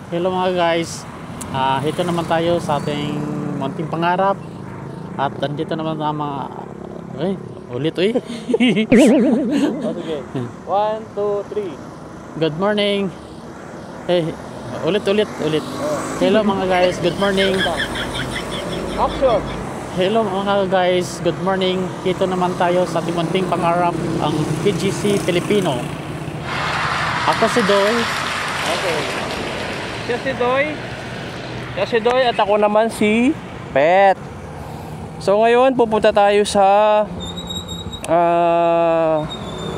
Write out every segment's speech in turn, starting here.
Hello mga guys, ito naman tayo sa ating munting pangarap. At andito naman ang mga ulit Oh, sige. 1, 2, 3. Good morning. Ulit. Hello mga guys, good morning. Action. Hello mga guys, good morning. Ito naman tayo sa ating munting pangarap, ang PGC Filipino. Ako si Doy. Okay. Siya si Doy at ako naman si Pet. So ngayon pupunta tayo sa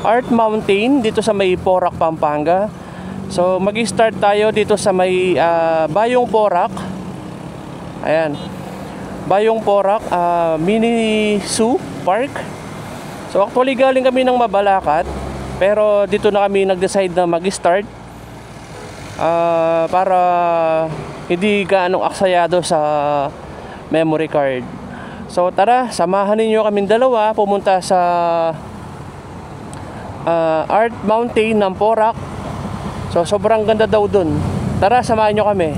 Art Mountain dito sa may Porac, Pampanga. So mag-start tayo dito sa may Bayong Porac. Ayan, Bayong Porac Mini Zoo Park. So actually galing kami ng Mabalacat, pero dito na kami nag-decide na mag-start para hindi gaanong aksayado sa memory card. So tara, samahan ninyo kaming dalawa pumunta sa Art Mountain ng Porac. So sobrang ganda daw dun. Tara, samahan nyo kami.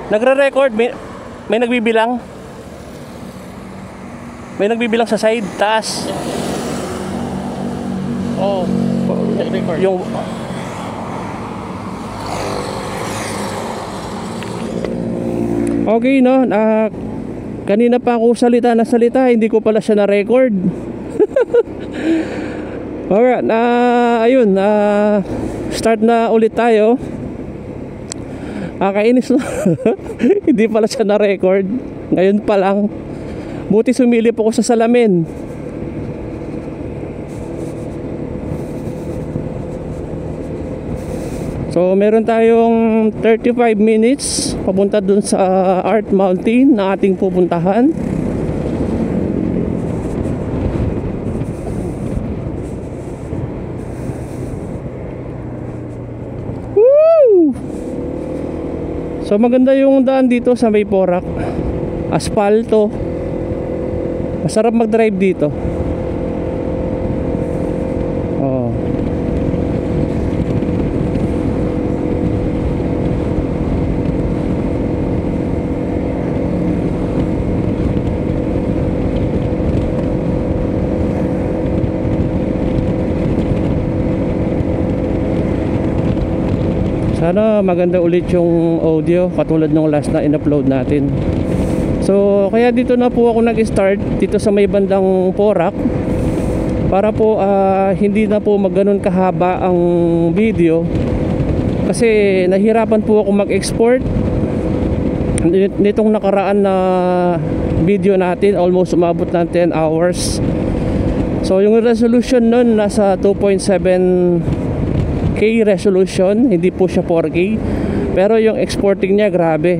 Nagre-record. May nagbibilang. May nagbibilang sa side, taas. Oh, record. Yung okay, no? Kanina pa ako salita, hindi ko pala siya na-record. Alright, ayun, start na ulit tayo. Kainis no? Hindi pala siya na-record. Ngayon pa lang. Buti sumilip ako sa salamin. So meron tayong 35 minutes papunta dun sa Art Mountain na ating pupuntahan. Woo! So maganda yung daan dito sa may Porac. Aspalto. Masarap mag-drive dito. Oh. Sana maganda ulit yung audio katulad ng last na in-upload natin. So kaya dito na po ako nag-start dito sa may bandang Porac para po hindi na po magganon kahaba ang video, kasi nahirapan po ako mag-export nitong nakaraan na video natin. Almost umabot ng 10 hours. So yung resolution nun nasa 2.7K resolution, hindi po siya 4K, pero yung exporting niya grabe,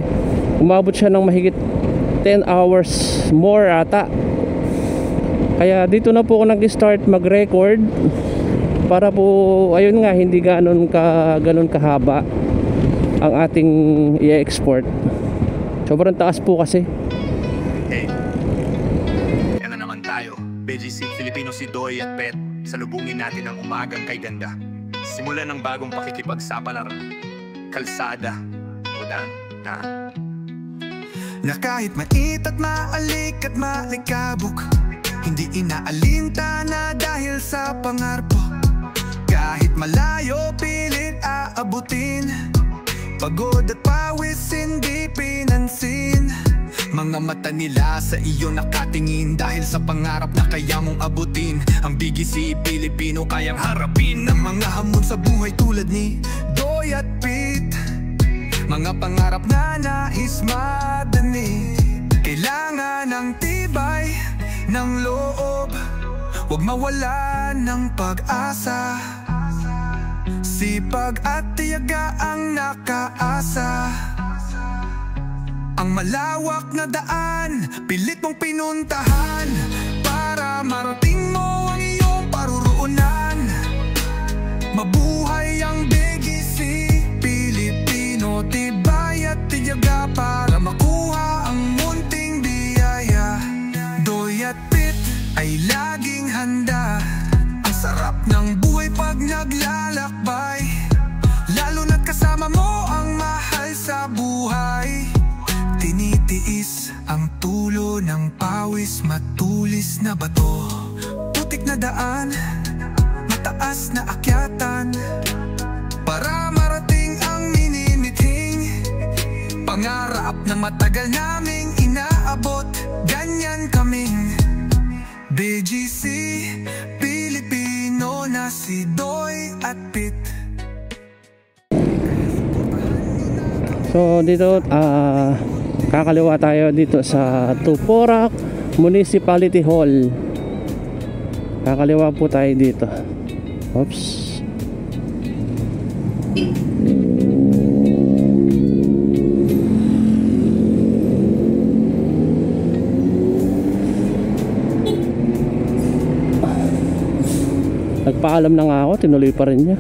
umabot siya ng mahigit 10 hours more ata. Kaya dito na po ako nag-start mag-record para po ayun nga, hindi ganon kahaba ang ating i-export. Sobrang taas po kasi. Hey, yan na naman tayo. BGC Filipino si Doy at Pet. Salubungin natin ang umagang kay ganda. Simulan ng bagong pakikipagsapalaran. Kalsada. Ulan na. Na kahit mait at maalik at malikabok, hindi inaalintana dahil sa pangarap. Kahit malayo pilit aabutin, pagod at pawis hindi pinansin. Mga mata nila sa iyo nakatingin dahil sa pangarap na kaya mong abutin. Ang BGC Pilipino kayang harapin ng mga hamon sa buhay tulad ni Doy at Pete. Mga pangarap na nais madani, kailangan ng tibay ng loob, huwag mawala ng pag-asa. Sipag at tiyaga ang nakaasa. Ang malawak na daan, pilit mong pinuntahan para marating mo ang iyong paruroonan. Mabuhay ang BGC Pilipino, tibay at tiyaga para makuha ang munti naglalakbay, lalo na't kasama mo ang mahal sa buhay. Tinitiis ang tulo ng pawis, matulis na bato, putik na daan, mataas na akyatan, para marating ang minimithing pangarap na matagal naming inaabot. Ganyan kaming BGC Pilipino na si Doy at Pit. So dito kakaliwa tayo dito sa Tuporak Municipality Hall. Kakaliwa po tayo dito. Oops. Nagpaalam na nga ako, tinuloy pa rin niya.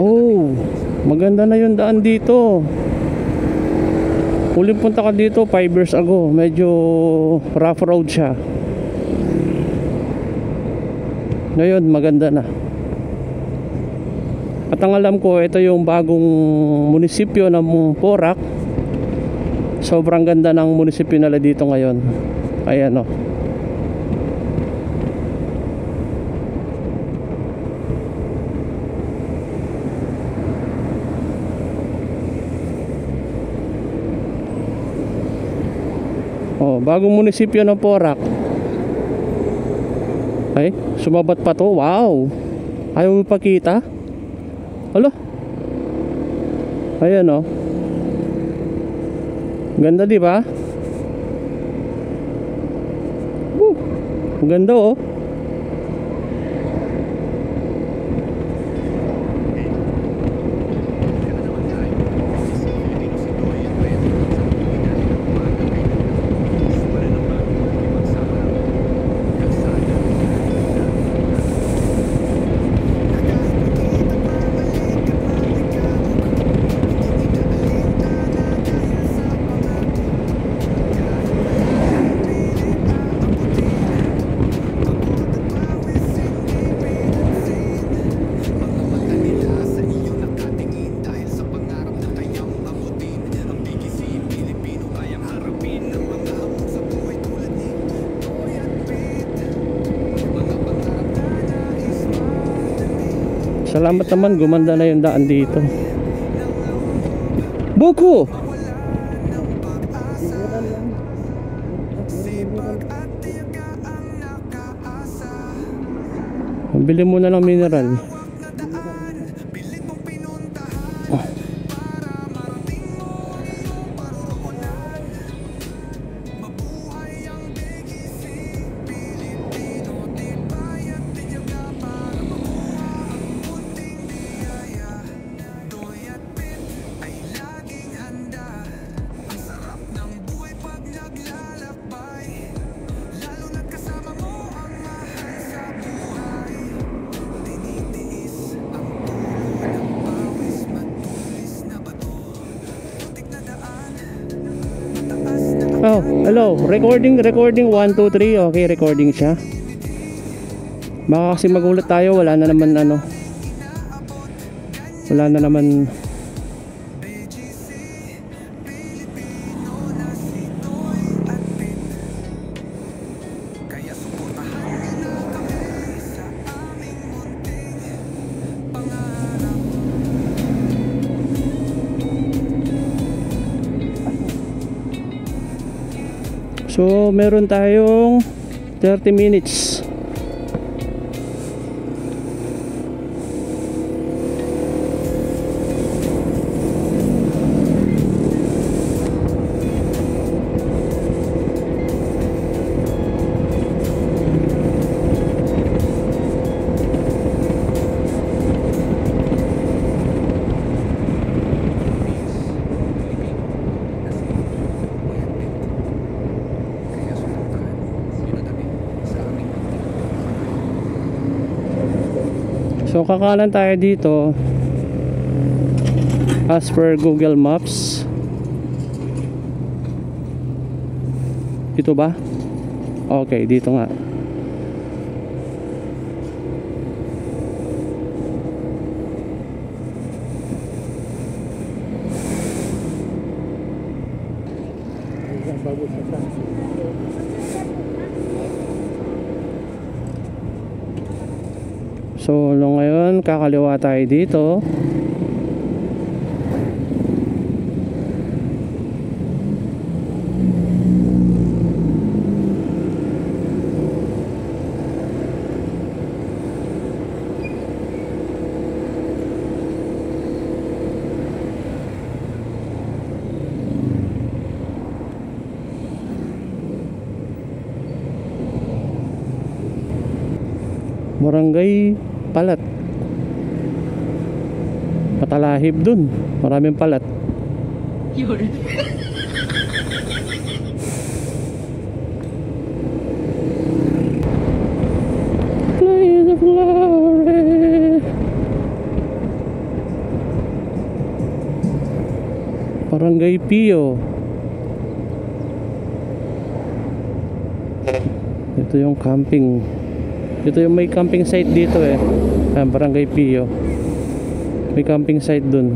Oh, maganda na yung daan dito. Huling punta ka dito 5 years ago, medyo rough road siya. Ngayon maganda na. At ang alam ko, ito yung bagong munisipyo ng Porac. Sobrang ganda ng munisipyo nila dito ngayon. Ayan o. Oh, bagong munisipyo ng Porac. Ay, sumabat pa to. Wow. Ayaw mo pakita? Alo. Ayan oh. Ganda, di ba? Ang ganda oh. Salamat naman, gumanda na yung daan dito. Buko! Bili mo na ng mineral. Oh, hello. Recording 1, 2, 3. Okay, recording siya. Baka kasi magulat tayo, wala na naman ano. Wala na naman. So, meron tayong 30 minutes. So kakanan tayo dito as per Google Maps. Ito ba? Okay, dito nga. So ngayon kakaliwa tayo dito. Barangay Palat. Patalahib dun. Maraming palat. Yun. Play the glory. Barangay Pio. Ito yung camping. Ito yung may camping site dito eh. Barangay Pio. May camping site dun.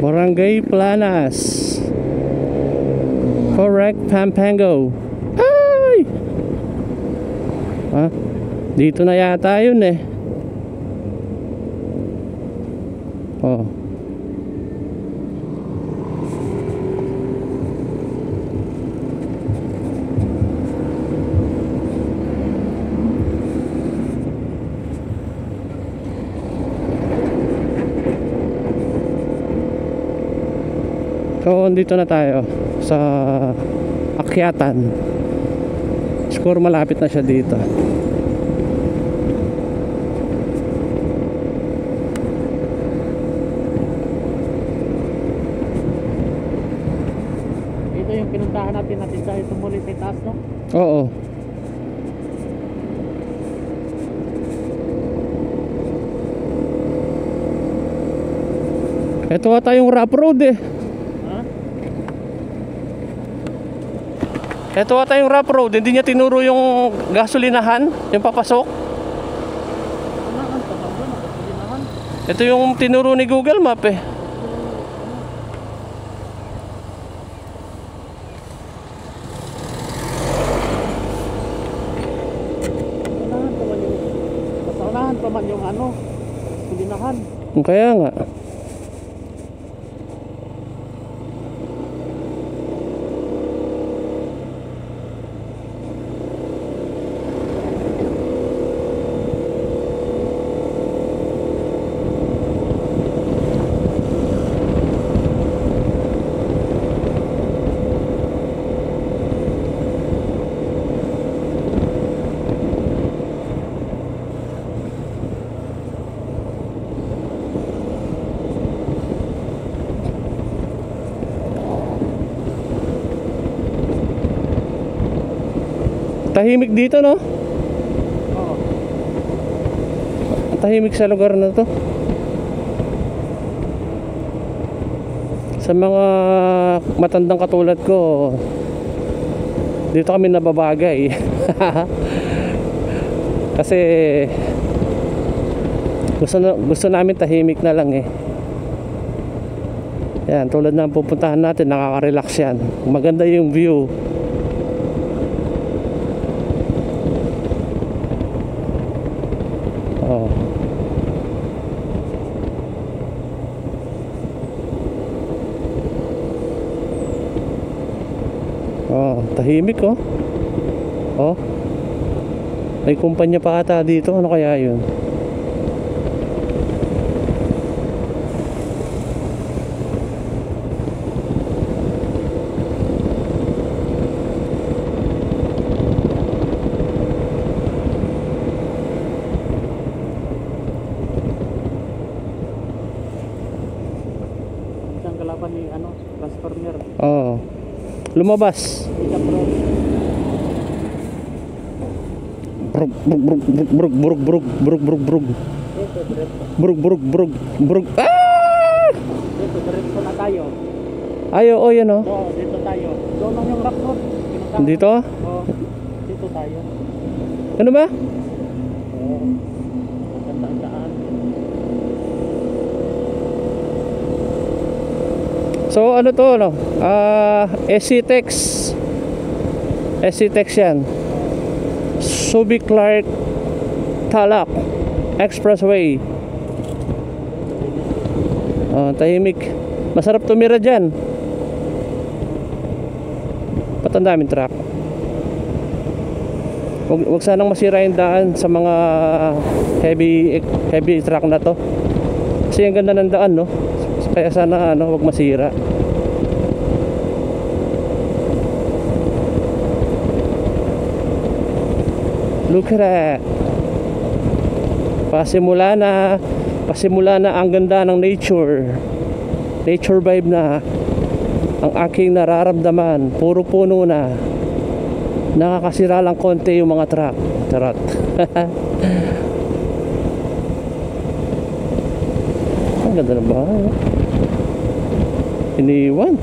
Barangay Planas. Correct, Pampango. Ay! Ah, dito na yata yun eh. Oh. So, dito na tayo sa akyatan. Siguro malapit na siya dito. Ito yung pinuntahan natin sa Tumulit may taas, no? Oo. Ito ata yung rough road eh. Ha? Ito ata yung rough road. Hindi niya tinuro yung gasolinahan, yung papasok. Unahan, tatanggan ako sa ginahan. Ito yung tinuro ni Google Map eh. Unahan pa man yung... Basta unahan pa man yung ano, ginahan. Kaya nga. Tahimik dito, no? Oo. Tahimik sa lugar na to. Sa mga matandang katulad ko, dito kami nababagay. Kasi gusto namin tahimik na lang eh. Yan, tulad ng pupuntahan natin, nakaka-relax yan. Maganda yung view. Oh. Oh, tahimik oh. Oh. May kumpanya pa ata dito. Ano kaya 'yun? Lumabas. Brug brug brug brug brug brug brug brug brug brug brug brug brug. Ah! Dito, diretso na tayo. Ay, oo, yan oh. Oo, dito tayo. Doon lang yung rock road. Dito? Oo, dito tayo. Ano ba? Oo. Maganda ang daan. So ano to, no? SC-Tex. SC-Tex yan. Subic Clark Talak Expressway. Tahimik. Masarap tumira dyan. Ba't ang daming truck? Huwag sanang masira yung daan sa mga heavy truck na to. Kasi ang ganda ng daan, no? Kaya sana huwag masira. Look at that. Pasimula na ang ganda ng nature. Nature vibe na ang aking nararamdaman. Puro puno na. Nakakasira lang konti yung mga truck. Charot. Ang ganda ng bahay. Iniwan.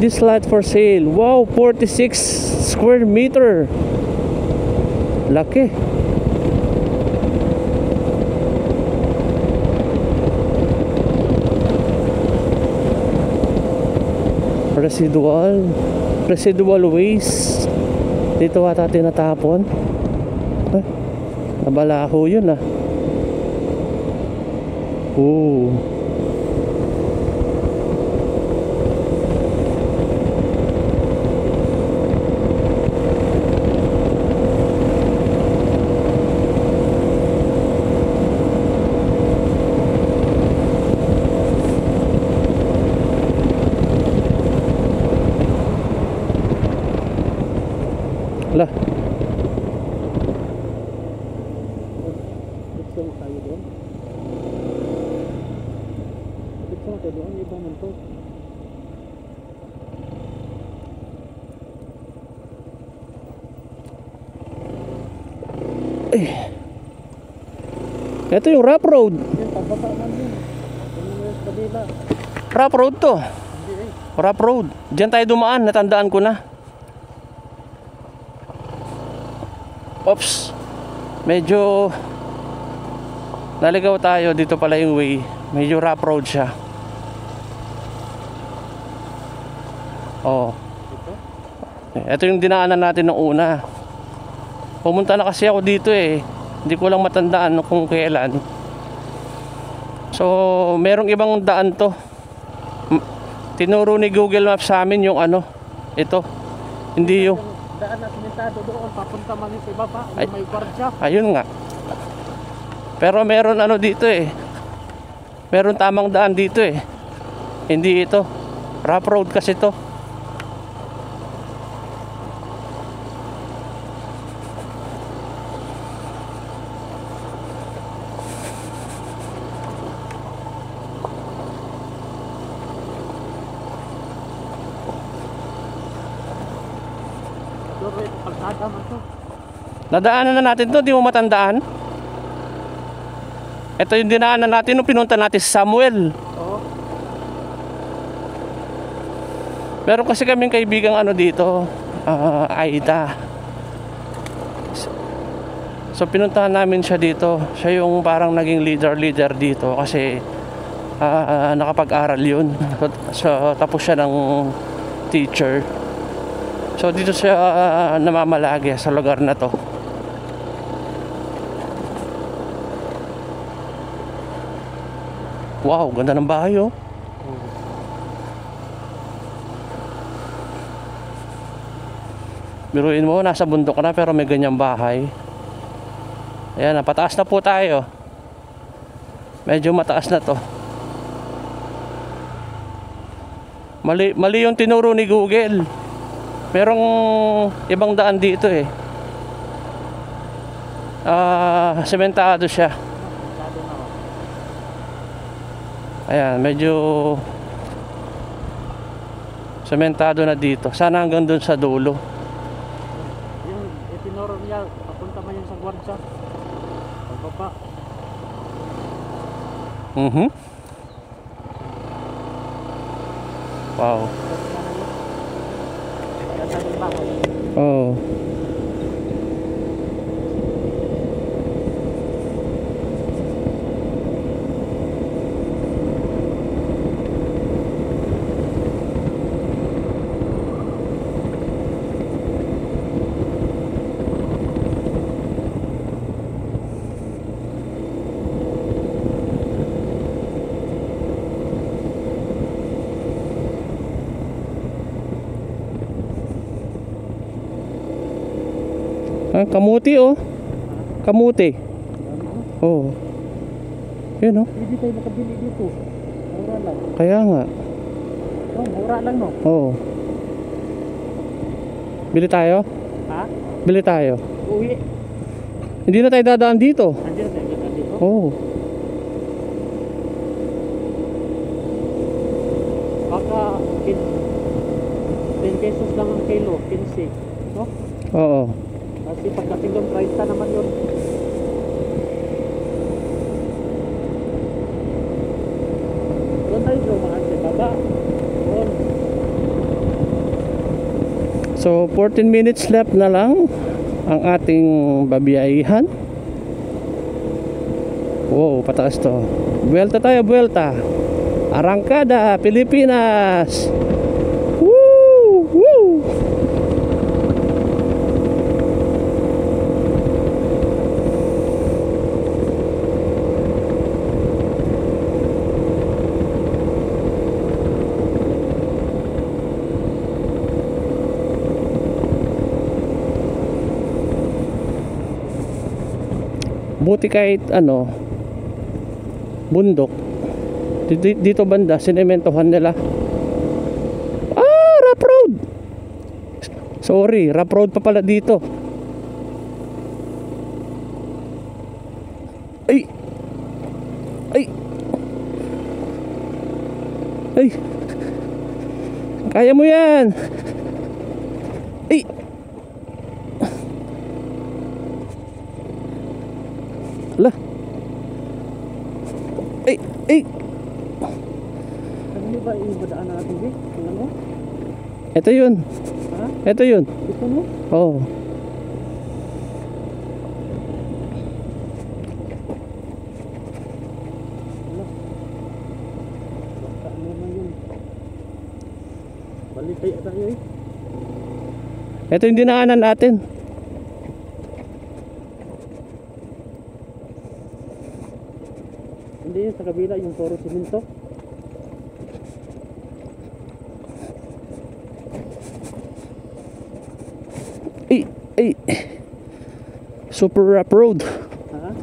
This lot for sale. Wow, 46 square meter. Laki. Residual waste. Dito ata tinatapon. Nabalaho yun ah. Oh. Lah. Gusto mo tayo doon? Gusto mo tayo doon? Iba man to. Ito yung rough road. Yan, pababa man yun. Yan yung kabila. Rough road to. Hindi eh. Rough road. Diyan tayo dumaan. Natandaan ko na. Oops. Medyo naligaw tayo. Dito pala yung way. Medyo rough road siya. Oh. Ito yung dinaanan natin nung una. Pumunta na kasi ako dito eh. Hindi ko lang matandaan kung kailan. So, merong ibang daan to. Tinuro ni Google Maps sa amin yung ano. Ito. Hindi yung Daan na simentado doon. Papunta man sa iba pa. Ay. May kwartya. ayun nga. Pero meron ano dito eh. Meron tamang daan dito eh. Hindi ito. Rough road kasi to. Doon rin, kalsada man to. Nadaanan na natin to, di mo matandaan? Ito yung dinaanan natin nung pinunta natin sa Samuel. Oo. Meron kasi kaming kaibigang ano dito, Aida. So pinuntahan namin siya dito. Siya yung parang naging leader dito kasi nakapag-aral yun. So tapos siya ng teacher. So dito siya namamalagi sa lugar na to. Wow, ganda ng bahay oh. Biruin mo, nasa bundok na pero may ganyang bahay. Ayan, pataas na po tayo. Medyo mataas na to. Mali yung tinuro ni Google. Merong ibang daan dito eh. Sementado siya. Ayan, medyo Sementado na dito. Sana hanggang dun sa dulo. Yung itinuro niya, papunta man yun sa gwardya. Pagbaba. Wow. Ganda ng bahay. Oh. Ah, kamuti oh. Kamuti. Oh. Yun oh. Hindi tayo makabili dito. Mura lang. Kaya nga. Oh, mura lang no. Oh. Bili tayo? Ha? Bili tayo. Uwi. Hindi na tayo dadaan dito. Andiyan tayo dadaan dito. Oh. Baka 10 pesos lang ang kilo. 15. No? Oo. Kasi pagdating doon, 30 naman yun. Doon tayo dumaan sa baba. Doon. So 14 minutes left na lang ang ating babiyahihan. Wow, pataas to. Buelta tayo, buelta. Arangkada, Pilipinas. Woo! Woo! Buti kahit ano bundok dito banda sinementohan nila. Ah, rough road. Sorry, rough road pa pala dito. Ay. Ay. Ay. Kaya mo yan. Ay. Lah. Ay, ay. Ano ba yung badaan natin eh? Ano mo? Ito yun. Ha? Ito yun. Ito mo? Oh. Baka naman yun. Balik kaya tayo eh. Ito yung dinaanan natin. Hindi yun sa kabila yung puro simento. Ay, ay. Super rough road. Ha?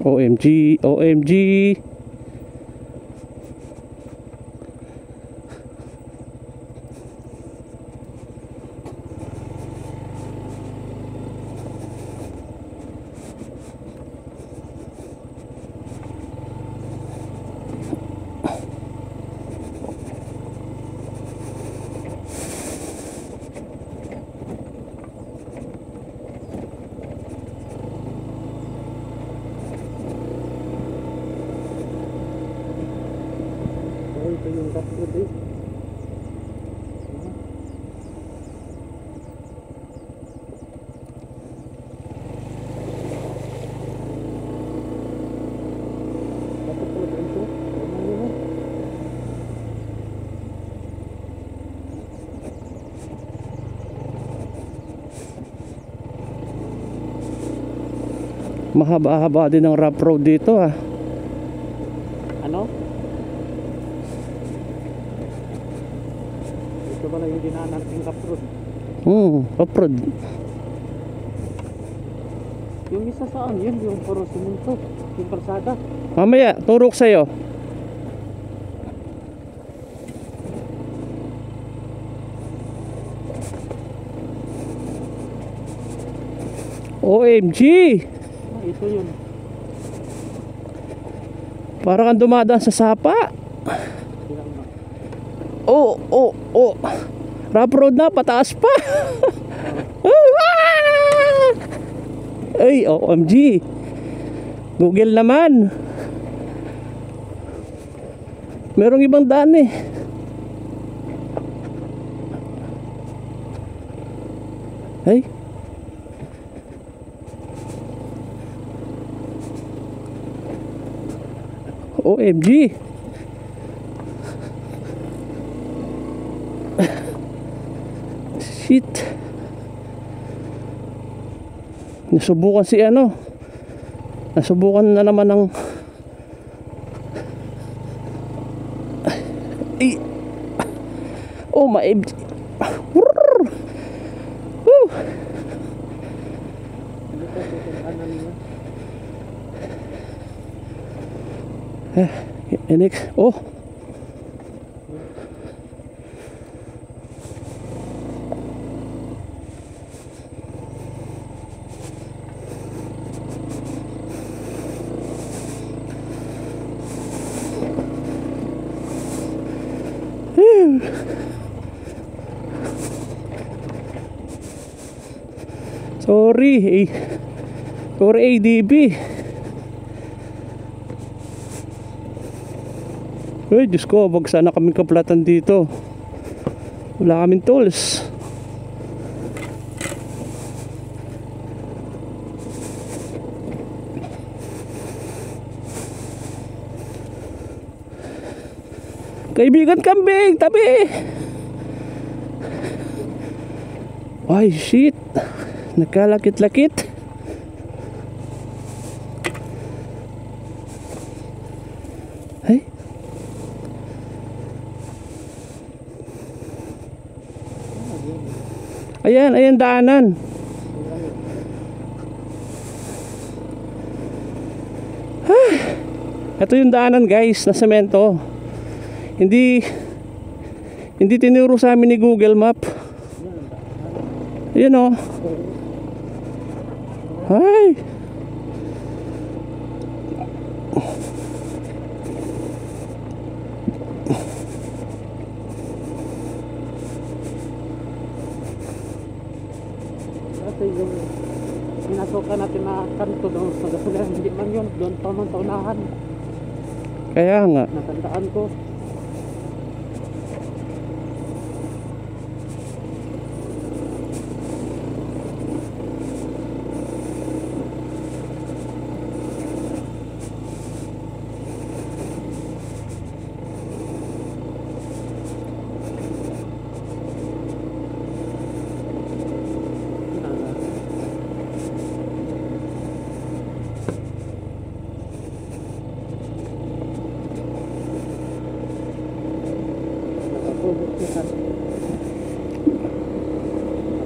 OMG, OMG. Oh, ito yung rough road eh. Dapat pala dito. Ano yun eh? Mahaba-haba din ang rough road dito ah. Ano? Ito pala yung dinaan nating rough road. Rough road. Yung isa saan? Yun yung puro simento. Yung kalsada. Mamaya, turok sa'yo. OMG! Ito yun. Parang kang dumadaan sa sapa. Tingnan mo. Oh. Rough road na, pataas pa. Ay, OMG. Google naman. Merong ibang daan eh. Ay. OMG. Shit. Nasubukan si ano. Nasubukan na naman ng ay. Oh my. Woo. Next. Oh. Sorry, sorry ADB. Ay, Diyos ko, wag sana kaming kaplatan dito. Wala kaming tools. Kaibigan kambing, tabi. Ay, shit. Nagkalakit-lakit. Ay. Ayan daanan. Ito yung daanan guys, na semento. Hindi tinuro sa amin ni Google Map. Ayan o. Ay. Ito yung pinasukan natin na kanto doon sa gasolina. Hindi man yun, doon pa man sa unahan. Kaya nga. Natandaan ko.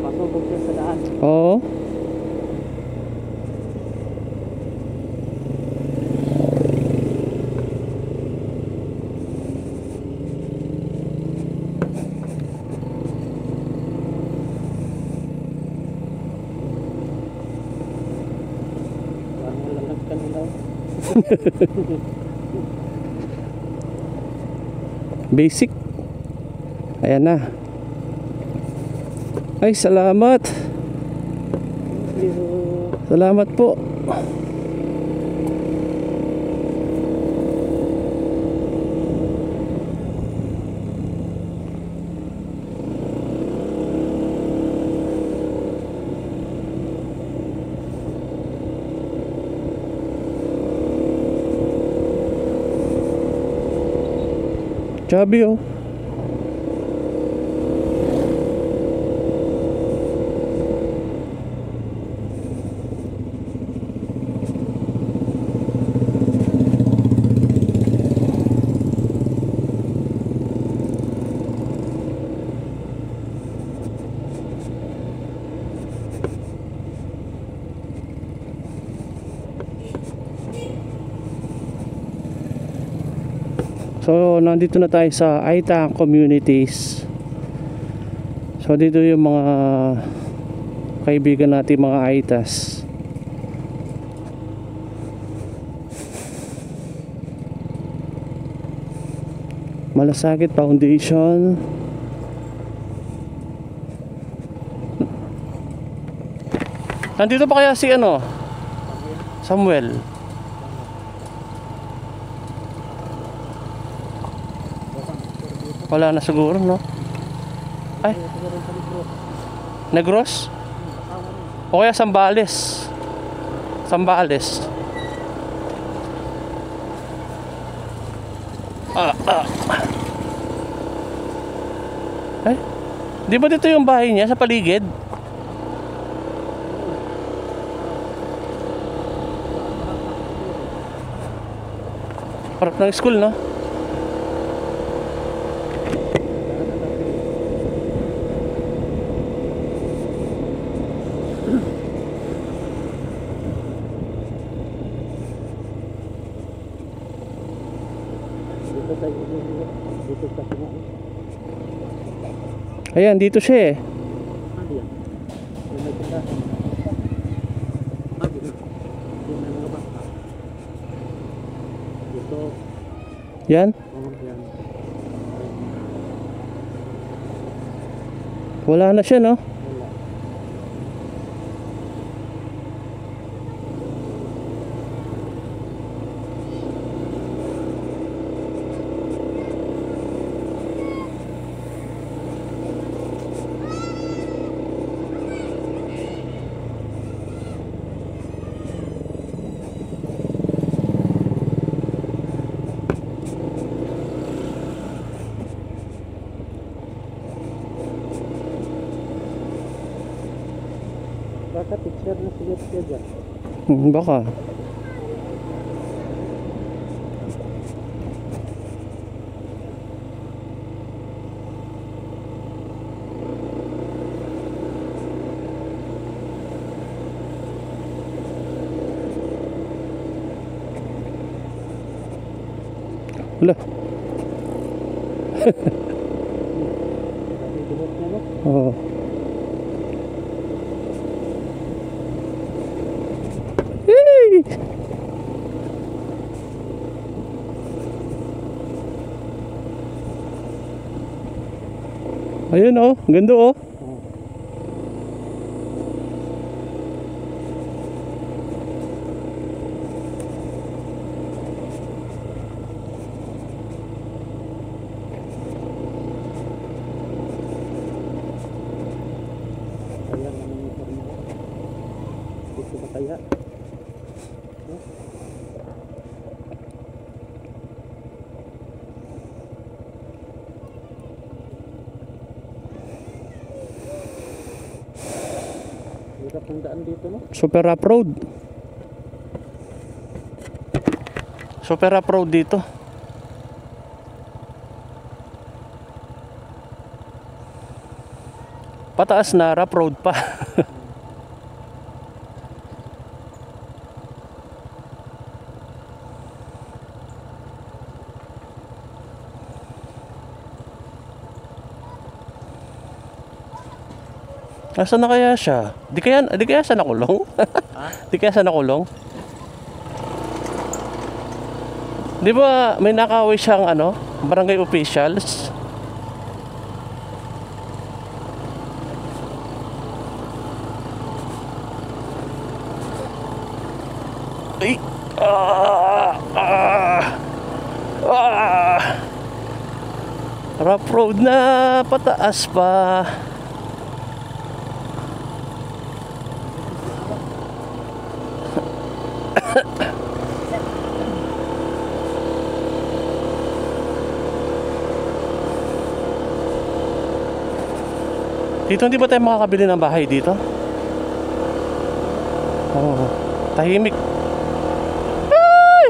Napasubok siya sa daan. Oo. Parang lalag kanila. Basic. Ayan na. Ay, salamat. Salamat po. Chubby oh. So nandito na tayo sa Aita Communities. So dito yung mga kaibigan natin, mga Aitas. Malasakit Foundation. Nandito pa kaya si ano? Samuel. Wala na siguro, no? Ay. Negros? O kaya Sambales. Sambales. Ay. Di ba dito yung bahay niya sa paligid? Harap ng school, no? Ayan, dito siya eh. Yan? Wala na siya, no? Baka picture na siya dyan. Baka. Wala. Oo. Hey! Ayun oh, ganda oh. Dito ba kaya? Hirap ng daan dito, no? Super rough road. Super rough road dito. Pataas na rough road pa. Nasaan na kaya siya? Di kaya siya nakulong? Di kaya siya nakulong? Di ba may nakaway siyang ano, barangay officials? Ay! Rough road na, pataas pa. Dito hindi ba tayo makakabili ng bahay dito? Oh, tahimik. Ay!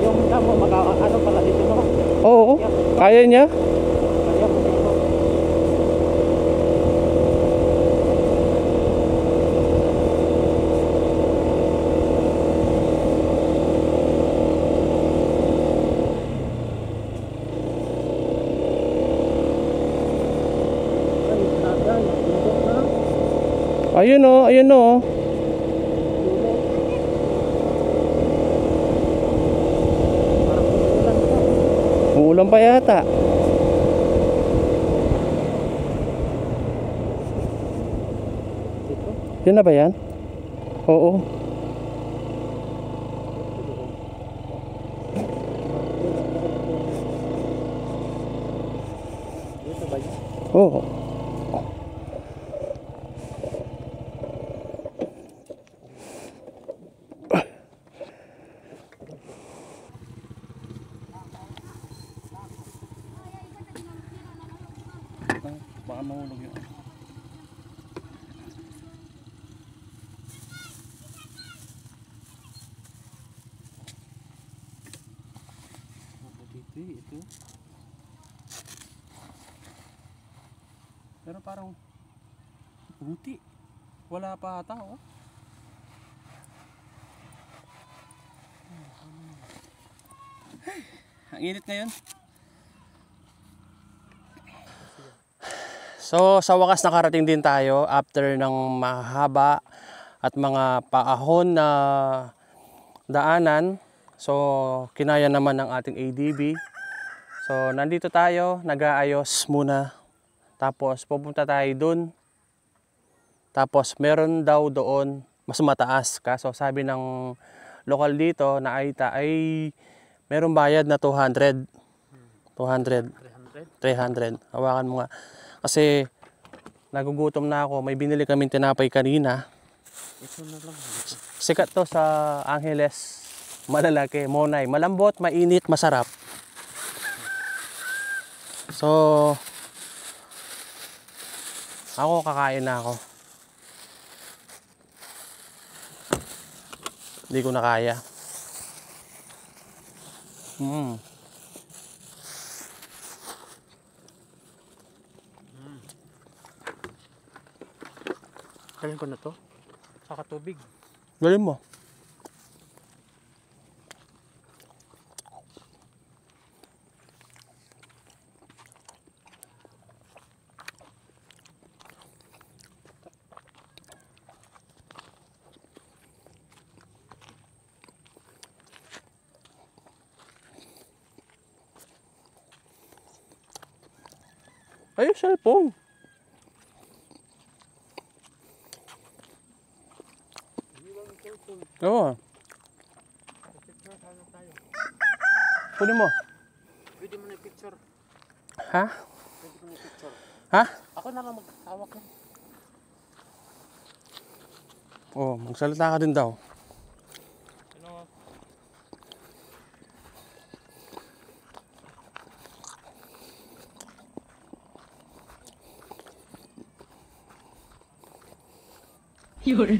Yung damo ano pala dito, no? Oo, kaya niya? Kaya mo dito. Ayun o, ayun o. Uulan pa yata. Yan na ba yan? Oo. Oo. Baka mahulog yun. Ito. Pero parang buti. Wala pa ata, oh. Ang init ngayon. So sa wakas nakarating din tayo after ng mahaba at mga paahon na daanan. So kinaya naman ng ating ADB. So nandito tayo, nag-aayos muna. Tapos pupunta tayo dun. Tapos meron daw doon mas mataas. Kaso sabi ng lokal dito na Aita ay meron bayad na 200. 200. 300. Hawakan mo nga. Kasi nagugutom na ako. May binili kaming tinapay kanina. Ito na lang. Sikat to sa Angeles. Malalaki, Monay. Malambot, mainit, masarap. So ako kakain na ako. Hindi ko na kaya. Kailan ko na to? Saka tubig. Galing mo. Ay, cellphone. Oo. Pwede mo. Pwede mo na picture. Ha? Pwede mo na picture. Ha? Ako na lang mag-hawak lang. Oo, magsalita ka din daw. Ano? Yun.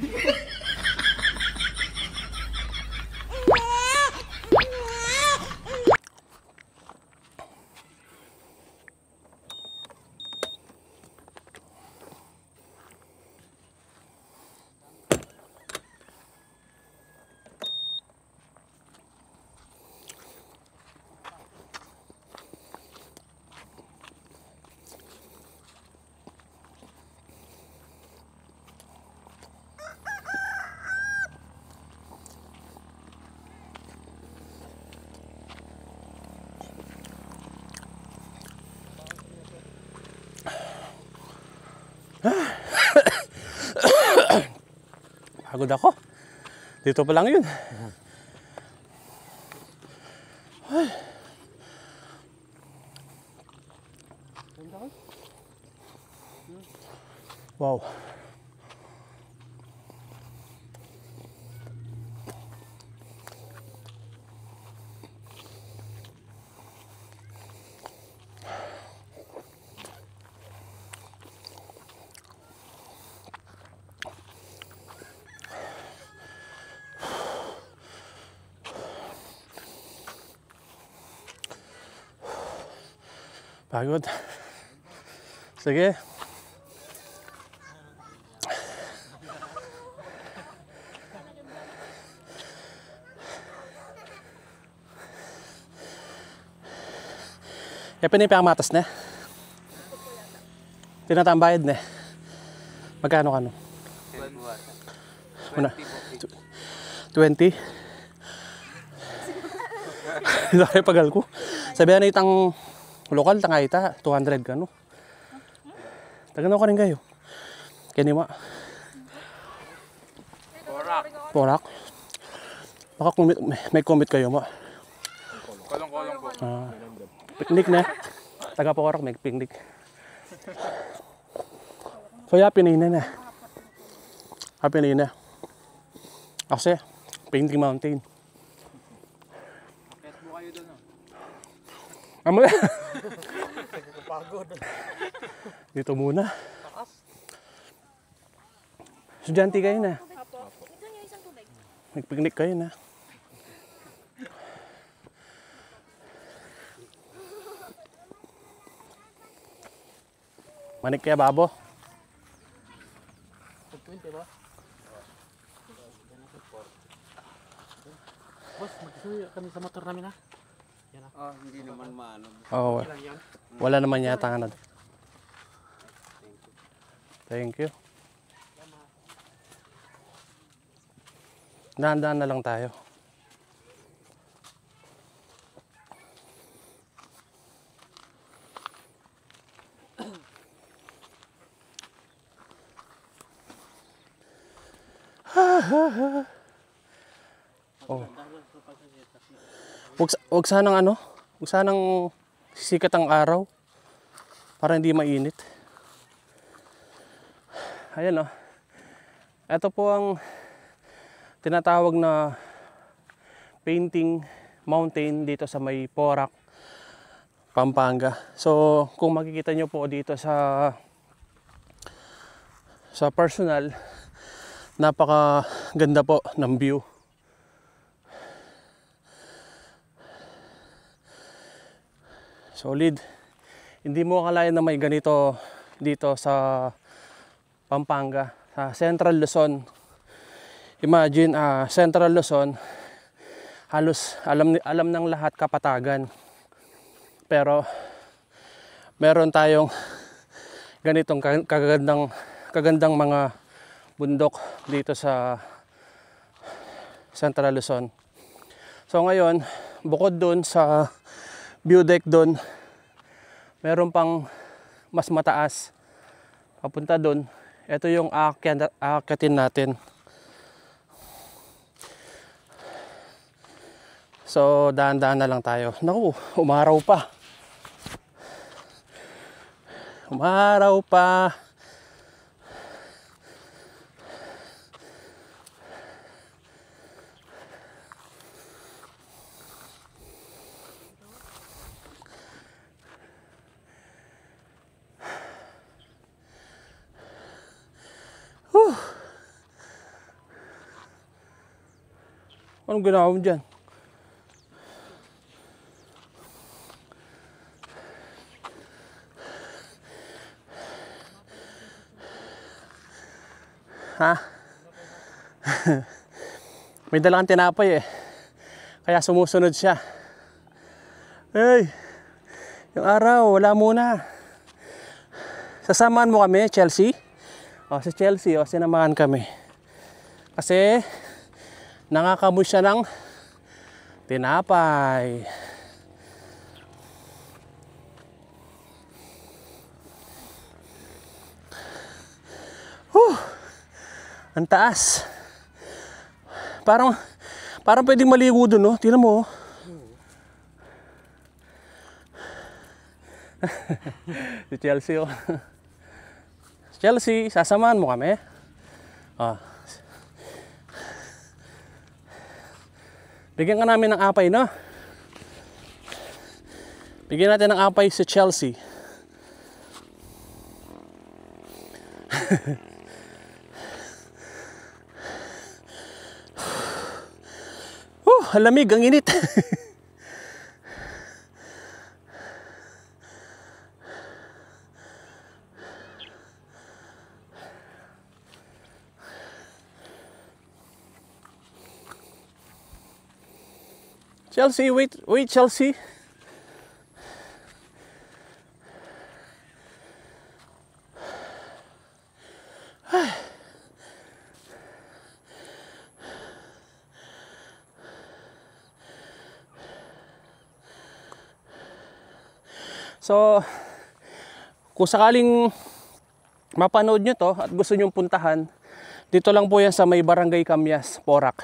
Pagod ako. Dito pa lang yun. Ay. Wow. Pagod. Sige. Ya pinipang matas na. Tinatambayad na. Magkano kano? Una, 20. Dahil pagal ko. Sabihan na itang lokal, tanga ita, 200 ka, no? Taganaw ka rin kayo. Kanima. Porak. Baka may comment kayo mo. Kolong-kolong po. Picnic na. Taga Porak, may picnic. So, happy na. Happy na. Kasi, Painting Mountain. Akit mo kayo doon, Amo. Pagod. Dito muna. Estudyante kayo na. Nag-picnic kayo na. Manik kaya babo? 20 ba? Boss, magsuyo kami sa motor namin ha. hindi naman maano. Oo. Wala naman yata nga na. Thank you. Dahan-dahan na lang tayo. Oh. Wag sanang ano? Wag sanang sikat ang araw para hindi mainit. Ayan oh. Ito po ang tinatawag na Painting Mountain dito sa may Porac, Pampanga. So, kung makikita nyo po dito sa personal, napaka ganda po ng view. Solid. Hindi mo akalain na may ganito dito sa Pampanga, sa Central Luzon. Imagine, Central Luzon, halos alam ng lahat Kapatagan. Pero meron tayong ganitong kagandang mga bundok dito sa Central Luzon. So ngayon, bukod doon sa view deck doon, meron pang mas mataas papunta doon. Ito yung aakyatin natin. So, dahan-dahan na lang tayo. Naku, umaraw pa. Umaraw pa. Anong ginawa mo dyan? Ha? May dalang tinapay eh. Kaya sumusunod siya. Hey! Yung araw, wala muna. Sasamahan mo kami, Chelsea? O, si Chelsea, o, sinamahan kami. Kasi, nakakamoy siya ng tinapay. Ang taas. Parang pwedeng maligo doon, no? Tingnan mo. Si Chelsea, oh. Chelsea, sasamahan mo kami. Oh. Bigyan ka namin ng apay, no? Bigyan natin ng apay si Chelsea. Lamig, ang init. Chelsea, wait, Chelsea. So, kung sakaling mapanood nyo to at gusto nyo puntahan, dito lang po yan sa may Barangay Camyas, Porac.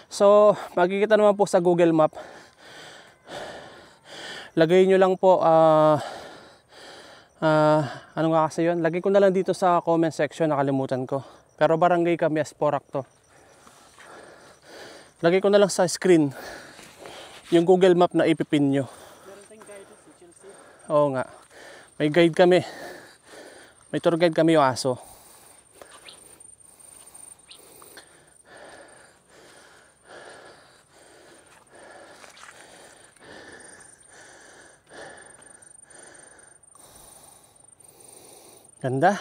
So, makikita naman po sa Google Map. Lagay nyo lang po, ano nga kasi yun? Lagay ko na lang dito sa comment section, nakalimutan ko. Pero Barangay Camyas, Porac to. Lagay ko na lang sa screen yung Google Map na ipipin nyo. Oo nga. May guide kami. May tour guide kami yung aso. Ganda.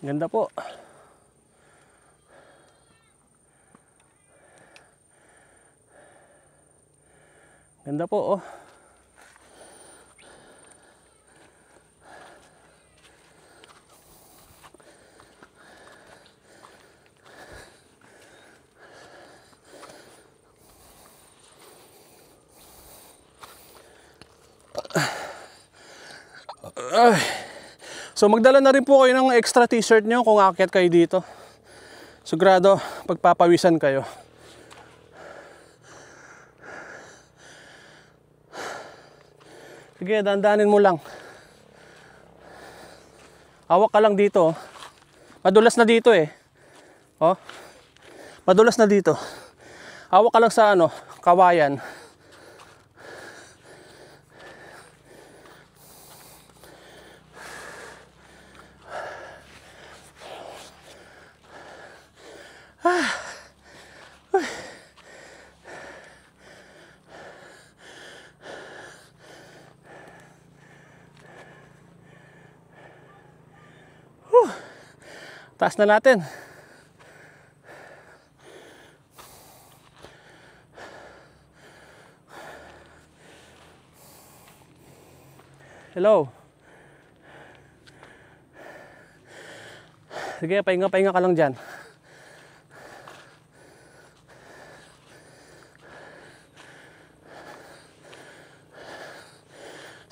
Ganda po. Ganda po, oh. So magdala na rin po kayo ng extra t-shirt nyo kung aakyat kayo dito. Sigurado pagpapawisan kayo. Sige, dandanin mo lang. Hawak ka lang dito. Madulas na dito eh. Oh. Madulas na dito. Hawak ka lang sa ano, kawayan. Taas na natin. Hello. Sige, pahinga ka lang dyan.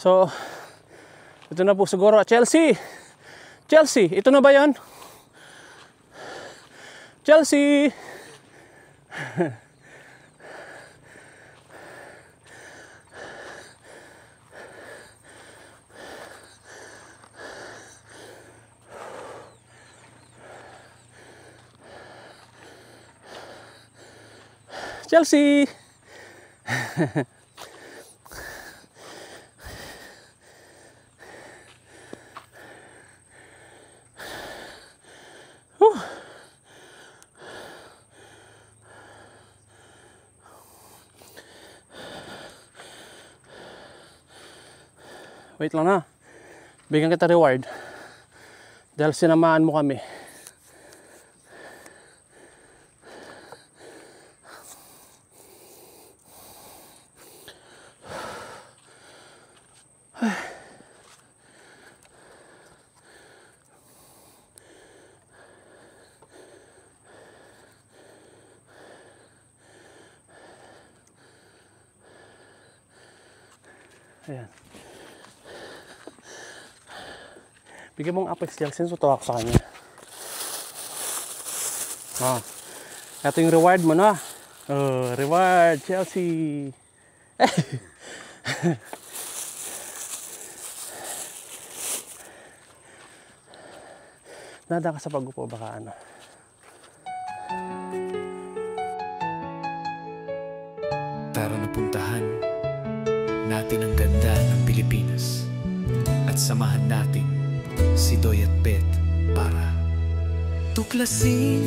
So, ito na po siguro. Chelsea! Chelsea, ito na ba yan? Chelsea! Chelsea! Wait lang na. Bigyan kita reward. Dahil sinamahan mo kami. Ayan. Bigyan mong apple Chelsea, tutuwa ko sa kanya. Oh. Ito yung reward mo na. Oh, reward Chelsea. Nada ka sa pag-upo, baka ano. Tara na puntahan natin ang ganda ng Pilipinas at samahan natin si Doy at Bet para tuklasin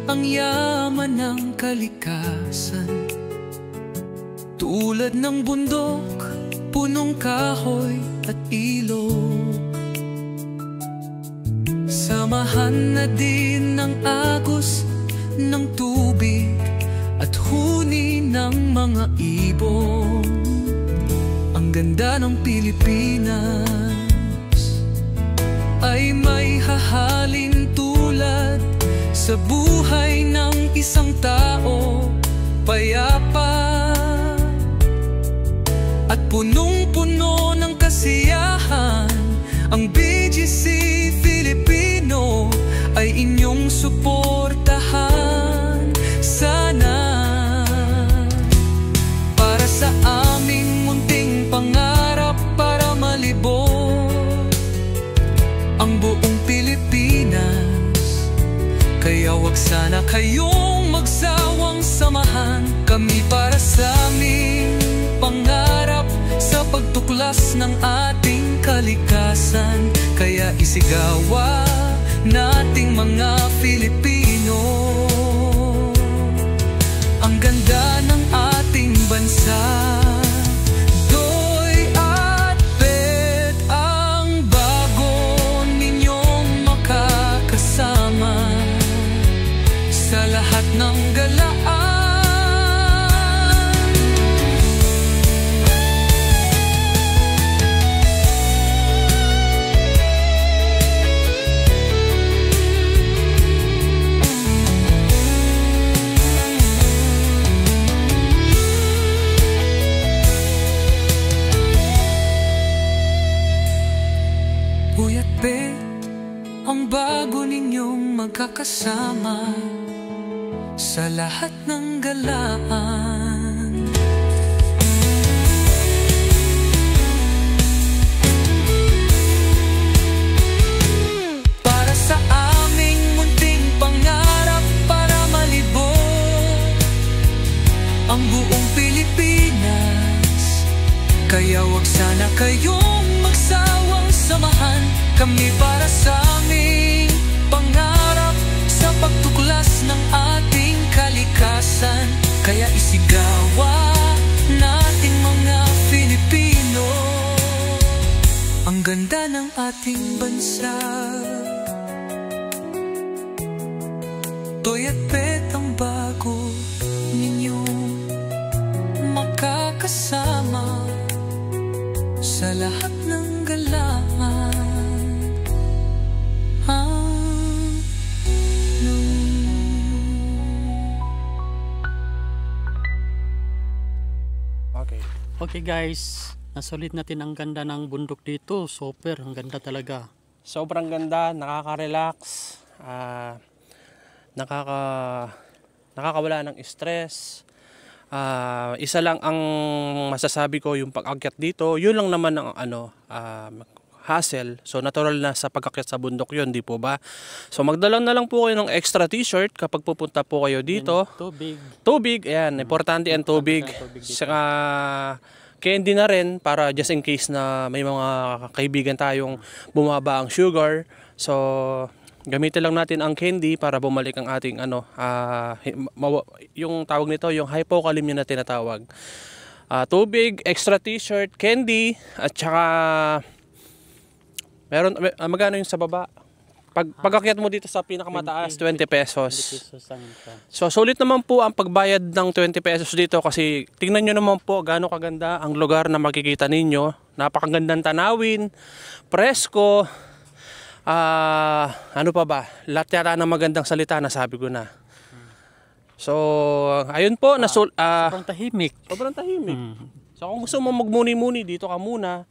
ang yaman ng kalikasan. Tulad ng bundok, punong kahoy at ilog. Samahan na din ng agos ng tubig at huni ng mga ibon. Ang ganda ng Pilipinas ay may hahalin tulad sa buhay ng isang tao payapa sana kayong magsawang samahan kami para sa aming pangarap sa pagtuklas ng ating kalikasan. Kaya isigawa nating mga Filipino ang ganda ng ating bansa. Doy at Bet, ang bago ninyong makakasama sa lahat ng galaan. Uy at Bet, ang bago ninyong magkakasama sa lahat ng galaan. Para sa aming munting pangarap, para malibot ang buong Pilipinas. Kaya wag sana kayong magsawang samahan kami para sa aming pangarap sa pagtuklas ng ating kalikasan. Kaya isigawa nating mga Filipino ang ganda ng ating bansa. Doy at Bet, ang bago ninyong makakasama sa lahat ng galaan. Okay guys, nasulit natin ang ganda ng bundok dito. Super, ang ganda talaga. Sobrang ganda, nakaka-relax, nakakawala ng stress. Isa lang ang masasabi ko, yung pag-akyat dito, yun lang naman ang hassle. So natural na sa pag-akyat sa bundok yun, di po ba? So magdala na lang po kayo ng extra t-shirt kapag pupunta po kayo dito. Tubig, ayan, importante ang tubig. Saka candy na rin para just in case na may mga kaibigan tayong bumaba ang sugar. So gamitin lang natin ang candy para bumalik ang ating yung tawag nito, yung hypokalemia na tinatawag. Tubig, extra t-shirt, candy, at saka meron magkano yung sa baba? Pag-akyat mo dito sa pinakamataas, 20 pesos. So sulit naman po ang pagbayad ng 20 pesos dito kasi tingnan nyo naman po gaano kaganda ang lugar na makikita ninyo. Napakagandang tanawin, presko, ano pa ba? Lahat yata ng magandang salita nasabi ko na. So ayun po, sobrang tahimik. Sobrang tahimik. So kung gusto mo magmuni-muni, dito ka muna.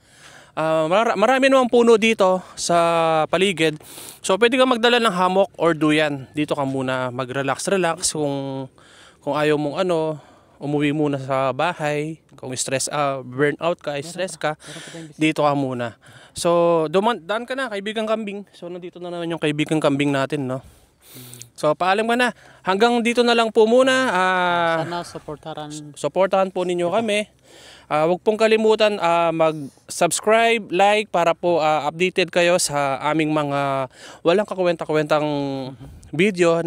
Marami namang puno dito sa paligid. So pwede ka magdala ng hammock or duyan. Dito ka muna mag-relax kung ayaw mong umuwi muna sa bahay. Kung burnout ka, stress ka, dito ka muna. So daan ka na, kaibigang kambing. So nandito na naman yung kaibigang kambing natin, no? So paalam ka na. Hanggang dito na lang po muna. Sana supportahan po ninyo kami. Huwag pong kalimutan mag-subscribe, like para po updated kayo sa aming mga walang kakwenta-kwentang video.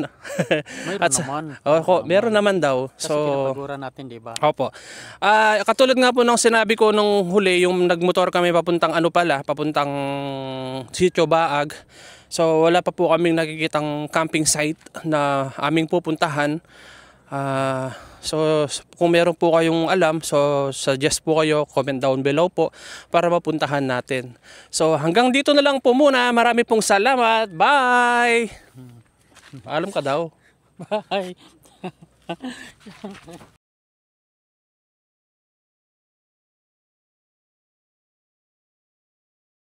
Meron naman daw. Kasi pinapaguran natin, di ba? Opo. Katulad nga po ng sinabi ko nung huli, yung nagmotor kami papuntang papuntang Sitio Baag. So wala pa po kaming nakikitang camping site na aming pupuntahan. So kung meron po kayong alam, so suggest po kayo, comment down below po para mapuntahan natin. So hanggang dito na lang po muna. Marami pong salamat. Bye! Paalam ka daw. Bye!